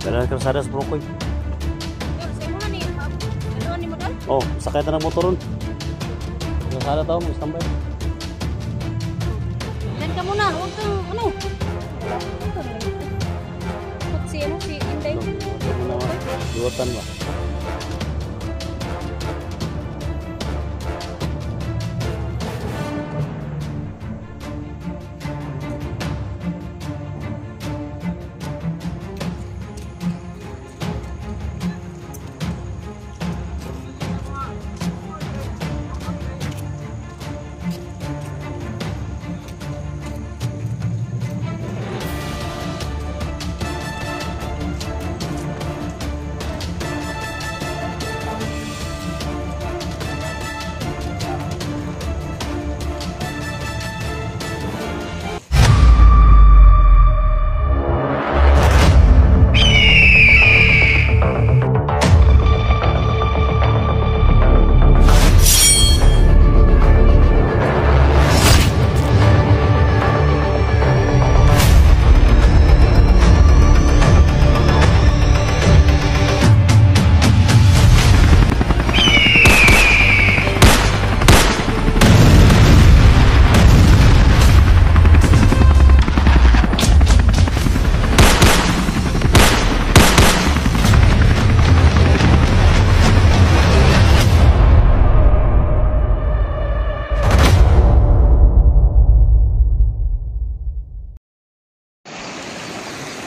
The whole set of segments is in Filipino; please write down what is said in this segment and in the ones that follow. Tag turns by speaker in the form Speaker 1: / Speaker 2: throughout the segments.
Speaker 1: Dalan kalsada sa Prokoy. Oh, sakay na ng motor ron. Kalsada tao mo, standby.
Speaker 2: Dan ka muna, huwag kang ano. Si Inday.
Speaker 1: Duwatan ba?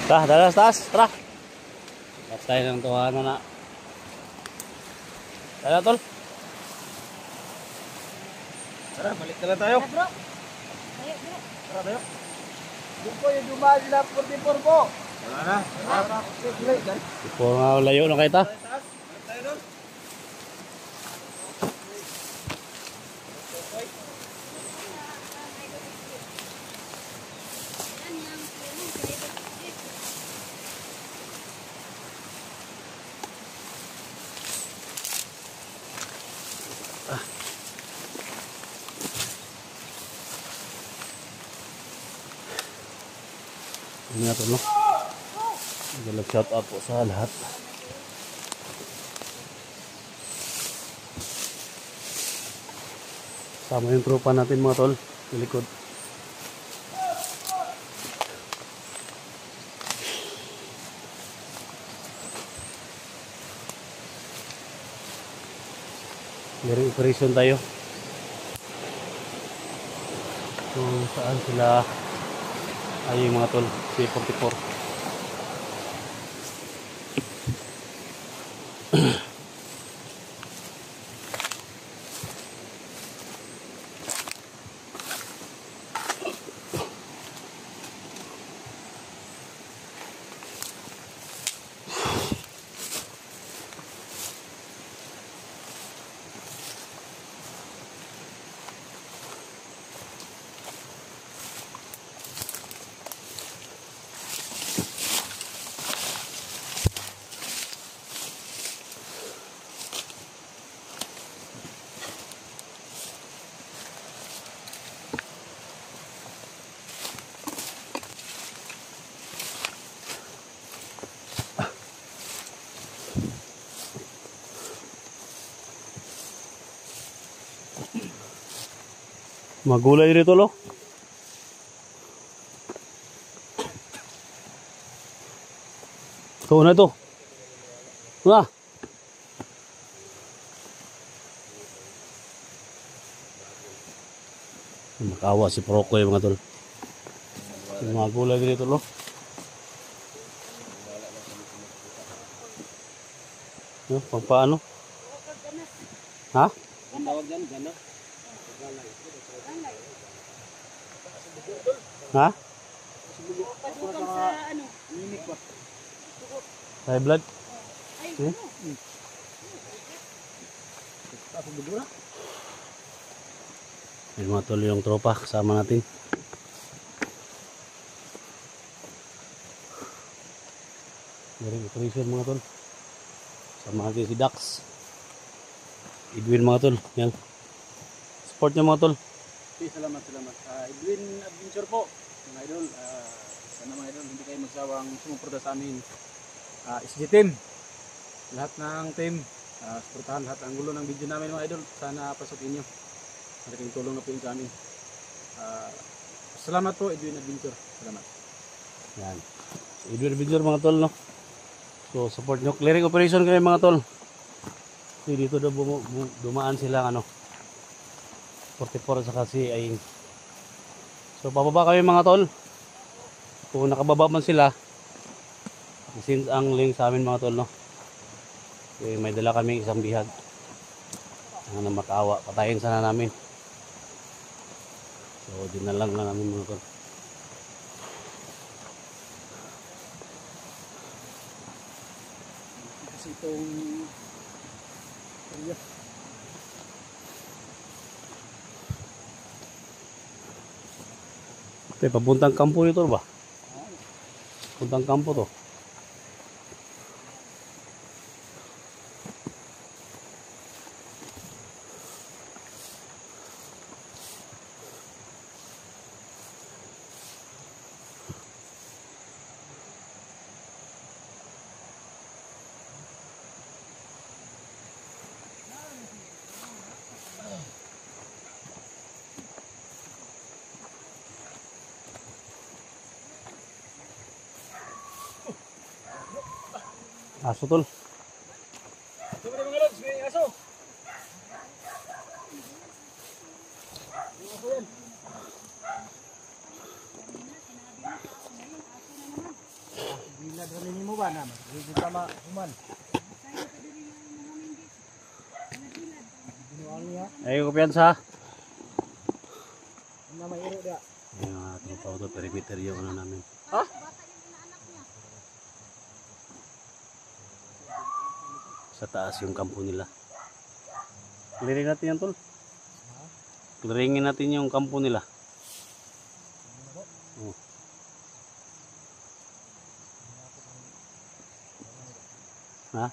Speaker 1: Tara, dala sa taas, tara. Patay ng tuhanan na. Tara, tol.
Speaker 3: Tara, balik na lang tayo.
Speaker 2: Bro.
Speaker 3: Tara tayo. Doon po yung dumaan sila 44 po. Wala na.
Speaker 1: Ipo nga layo na kayo ta.
Speaker 3: Balik tayo doon.
Speaker 1: Ini nga tol, no? Shout out po sa lahat. Sama yung tropa natin mga tol, sa likod. Meron operation tayo. Kung saan sila ay yung mga tol, C44. Magulay rito lo. Ito na ito. Na. Makawa si Prokoy mga tol. Magulay rito lo. Yo, paano? Ha?
Speaker 3: Tawag dyan, gana.
Speaker 1: Ha?
Speaker 2: Padukang sa ano?
Speaker 3: Mimik ba?
Speaker 1: High blood?
Speaker 2: Ay,
Speaker 1: Hmm?
Speaker 3: Ako bugura?
Speaker 1: Yung mga tol yung tropa kasama natin. Meron operation mga tol. Sama natin si Dax. Edwin mga tol. Yan. Support niya mga tol.
Speaker 3: Okay, salamat. Edwin Adventure po. Mga idol, sana mga idol, hindi kayo magsawang sumuporta sa amin.
Speaker 1: SG team. Lahat ng team, suportahan lahat ang gulo ng video namin mga idol. Sana pasok inyo. Malaking tulong na po yun sa amin. Salamat po, Edwin Adventure. Salamat. Yan. Edwin Adventure mga tol, no? So, support nyo. Clearing operation kayo mga tol. So, dito daw dumaan sila, 44 sa kasi ay. So, pababa kami mga tol. Kung nakababa man sila, since ang link sa amin mga tol, no? May dala kami isang bihag. Na makawa. Patayin sana namin. So, dinalang lang namin mga tol. Kasi itong papuntang kampo nito ba? Puntang kampo to. Aso tol.
Speaker 3: Siyempre mga lods, may aso. Bilad rin mo ba naman? Hindi tama human.
Speaker 1: Ayo kumpiyansa.
Speaker 3: Ano may iro dia?
Speaker 1: Ayan mga tropa to, perimeter yung namin.
Speaker 3: Ha?
Speaker 1: Sa taas yung kampo nila. Clearing natin yan tol. Clearingin natin yung kampo nila. Oh. Ha?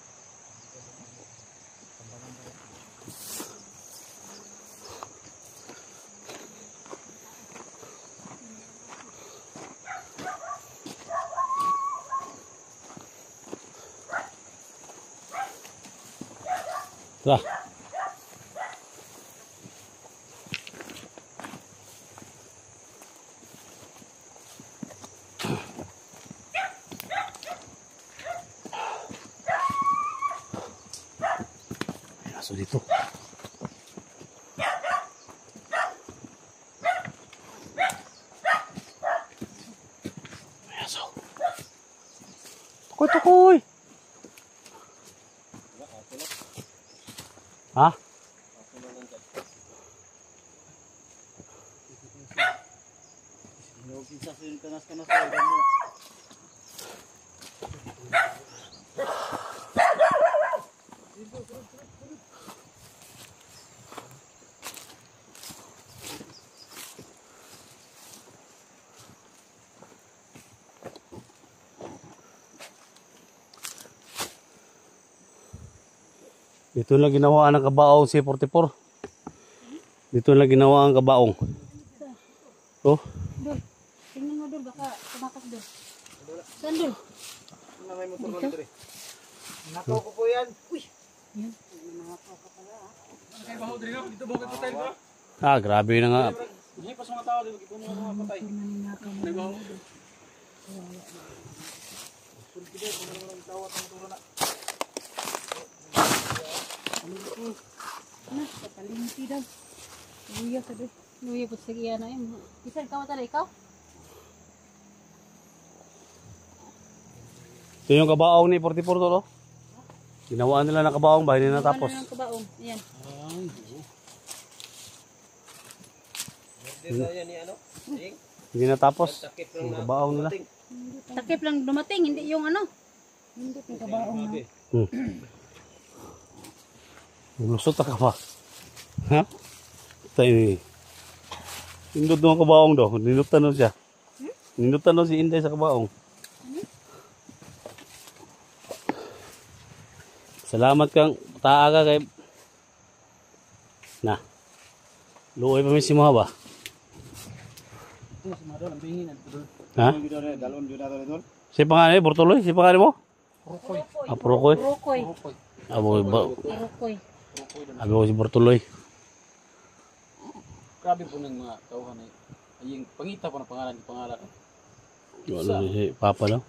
Speaker 1: Tara. May aso dito. May aso. Tukoy, tukoy. Ha? Dito lang ginawa ng kabaong C44. Dito lang ginawa ang kabaong. Oh.
Speaker 2: Dol, tingnan mo dol, baka tumakas dol. Saan dol?
Speaker 3: Ano may motor mo dito rin? Nakaw ko po yan. Uy!
Speaker 2: Yan.
Speaker 1: Ah, grabe na nga.
Speaker 3: Hindi pa sa mga tao, di ba? Kung mga patay.
Speaker 2: Kapalimpi daw. Luya sa doon. Luya po sa iya na yun. Isan ka matala ikaw?
Speaker 1: Ito yung kabaong ni 44 to, no? Ginawaan nila ng kabaong ba? Hindi natapos.
Speaker 2: Ano ng kabaong? Ayan.
Speaker 1: Hindi natapos. Yung kabaong nila.
Speaker 2: Takip lang dumating, hindi yung ano. Hindi yung kabaong na.
Speaker 1: Lusot ka ba? Ha? Tayo eh. Nindot ng kabaong daw. Ninutan nun siya. Ninutan nun si Inday sa kabaong. Salamat kang taaga kay... Na. Luoy pa may simuha ba? Ha? Si pangalan Bortoloy? Si pangalan mo?
Speaker 3: Rukoy.
Speaker 1: Prokoy.
Speaker 2: Rukoy.
Speaker 1: Abo ba?
Speaker 2: Rukoy.
Speaker 1: Abo si Bartuloy.
Speaker 3: Grabe po ng mga tauhan ay yung pangita po ng pangalan.
Speaker 1: Wala si Papa daw.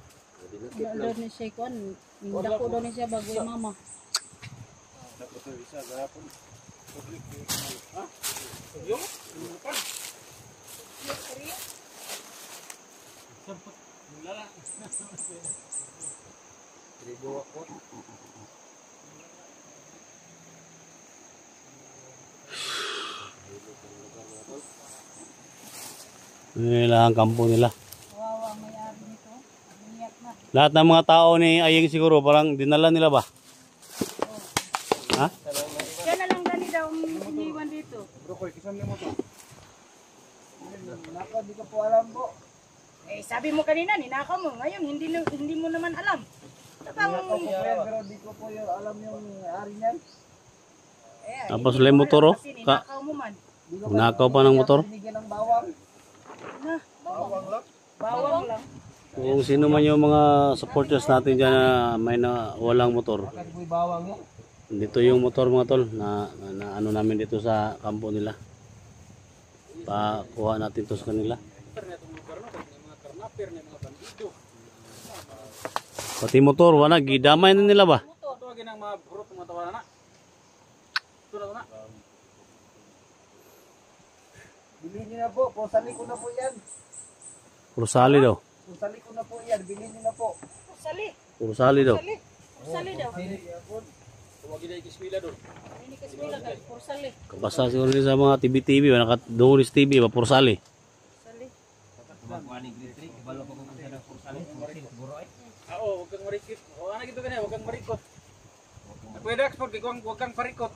Speaker 2: Doon ni siya kuan. Dako doon ni siya bago yung mama.
Speaker 3: Dapat ito isa gahapon. Ha? Yung?
Speaker 1: Nila ang kampo nila.
Speaker 2: Wawa ang may-ari nito. Umiyak na.
Speaker 1: Lahat ng mga tao ni Ayeng siguro parang dinala nila ba? Ha?
Speaker 2: Siya na lang dali daw ang iniwan dito.
Speaker 3: Rukoy, kisam mo to. Nako, di ko po alam po.
Speaker 2: Eh, sabi mo kanina, ninakaw mo. Ngayon, hindi mo naman alam.
Speaker 3: Nako po yan, pero di ko po yung alam yung ari niyan.
Speaker 2: Eh,
Speaker 1: Tapos
Speaker 2: hindi
Speaker 1: may
Speaker 2: mo
Speaker 1: motor,
Speaker 2: alam
Speaker 1: oh.
Speaker 2: kasi ninakaw mo man.
Speaker 1: Nakaw pa ng motor.
Speaker 3: Binigyan ng bawang.
Speaker 2: Na,
Speaker 3: Bawang lang.
Speaker 2: bawang lang.
Speaker 1: Kung sino man yung mga supporters natin dyan na may na walang motor.
Speaker 3: Bakit po'y bawang yan?
Speaker 1: Dito yung motor mga tol na ano namin dito sa kampo nila. Pakuha natin to sa kanila. Pati motor, wala, gidamay na nila ba?
Speaker 3: Tuwagin ang mga burot mga tawanan na. Ito na. Bilhin niyo na po, pusali ko na po yan.
Speaker 1: Purusali daw.
Speaker 3: Pusali ko na po yan, bilhin niyo na po.
Speaker 2: Sali.
Speaker 1: Purusali daw.
Speaker 2: Sali daw.
Speaker 3: Tuwagin na yung kiswila doon.
Speaker 2: Ini kasi wala kay sali.
Speaker 1: Kabasa siguro rin sa mga TV-TV, nakadulis TV ba, purusali.
Speaker 2: Sali.
Speaker 3: Oo, huwag kang marikot. O, ano gito ganyan, huwag kang marikot. Pwede export, huwag kang parikot.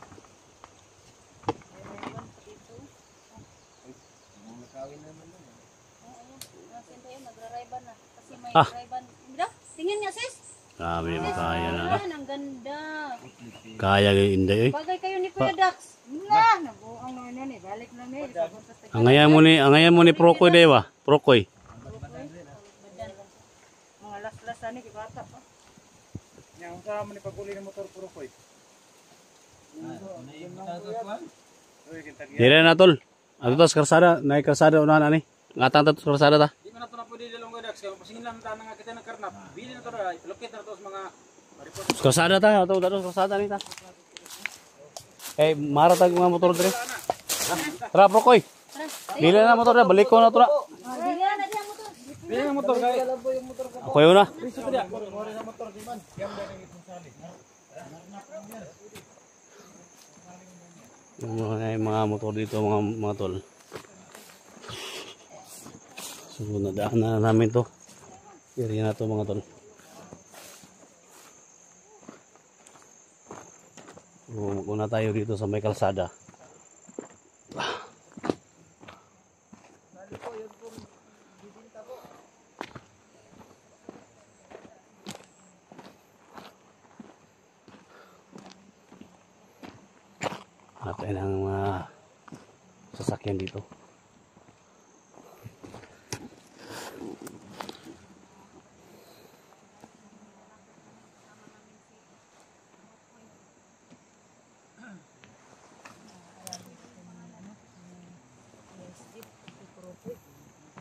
Speaker 2: Nagrarayban na. Kasi may
Speaker 1: Ah.
Speaker 2: rayban. Mira, tingin niya sis.
Speaker 1: Grabe, kaya na.
Speaker 2: Ayan, ang ganda.
Speaker 1: Kaya yung inday eh.
Speaker 2: Bagay kayo ni Kuya Dax. Wala, nabuang na yun eh. Balik na yun.
Speaker 1: Angayan mo ni Prokoy daw ba? Prokoy.
Speaker 2: Mga las-lasan ni bata pa.
Speaker 3: Yang sa mo ni paguli ng motor puro koy.
Speaker 1: Dire na tol. Ato tas karsada, naik karsada unahan ani. Ngatang tatos karsada ta.
Speaker 3: Di man na ito na pwede dalawang godax. Kaya pasingin lang tayo nga kita ng karnap. Bili na ito na, ilokit na ito sa mga report.
Speaker 1: Karsada ta, ato tatos karsada ni ta. Eh, maratag mga motor dire. Tara Prokoy. Dili na motor na, balik ko na to na.
Speaker 2: Dili na diyan mo to.
Speaker 3: Bili ng motor kaya.
Speaker 1: Ako yun na.
Speaker 3: Piso ko diya. Mori na motor di man. Yang dari itong sali.
Speaker 1: Yung mga motor dito mga tol. So nadaan na namin to. Area na to mga tol. Maguna tayo dito sa may kalsada. Natin ang mga sasakyan dito.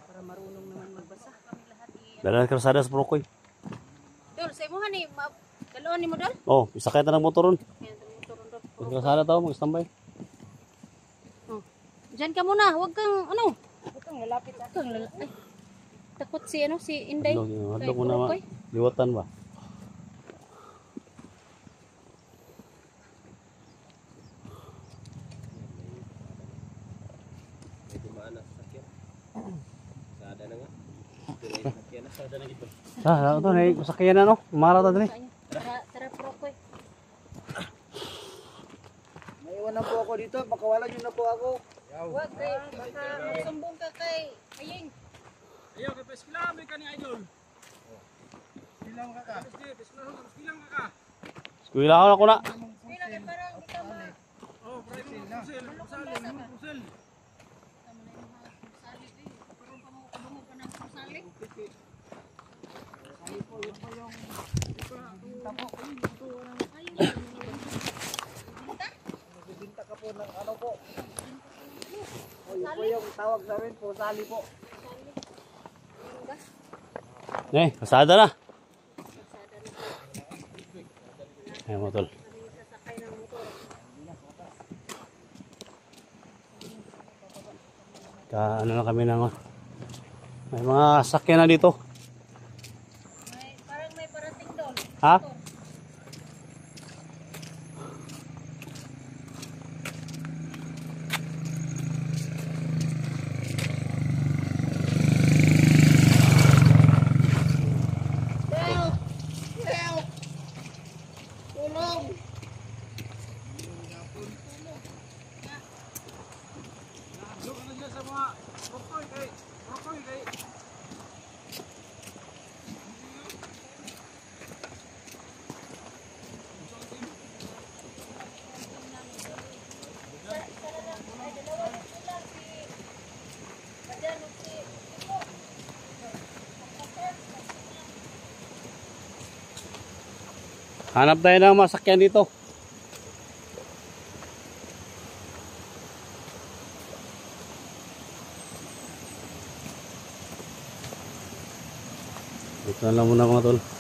Speaker 2: Para marunong naman magbasa.
Speaker 1: Dala ng kalsada sa Prokoy.
Speaker 2: Dol, sa imo hani, daloan ni mo dol.
Speaker 1: Oh, isakay ta ng motor ron.
Speaker 2: Yan, turun dol.
Speaker 1: Sa kalsada tao, mag-standby.
Speaker 2: Oh. Diyan ka muna, huwag kang ano. Huwag kang lalapit. Huwag kang lalapit. Ay, takot si ano, si Inday.
Speaker 1: Hadlok mo na liwatan ba? Ito na masakyan na no. Mara ta dali.
Speaker 2: Tara, Prokoy.
Speaker 3: Naiwan na po ako dito. Makawalan nyo na po ako.
Speaker 2: Huwag kay, baka magsumbong ka kay Ayeng.
Speaker 3: Ayaw, kay Peskilang, may kani idol. Pilang ka ka. Pilang ka ka.
Speaker 1: Kuila ako na.
Speaker 2: Pila kay parang di ka ma.
Speaker 3: Oh, pwede mo pusel. Pusel.
Speaker 2: Sali.
Speaker 3: Bibinta ka po ng ano po. O, yun po yung tawag namin po, sali po.
Speaker 1: Pasada na. Ayan mga tol. Ano na kami ng may mga sakyan na dito.
Speaker 2: Parang may parating doon.
Speaker 1: Ha?
Speaker 3: Look ano dyan sa mga rokoy kay.
Speaker 1: Hanap tayo ng masakyan dito. Dito na lang muna mga tol.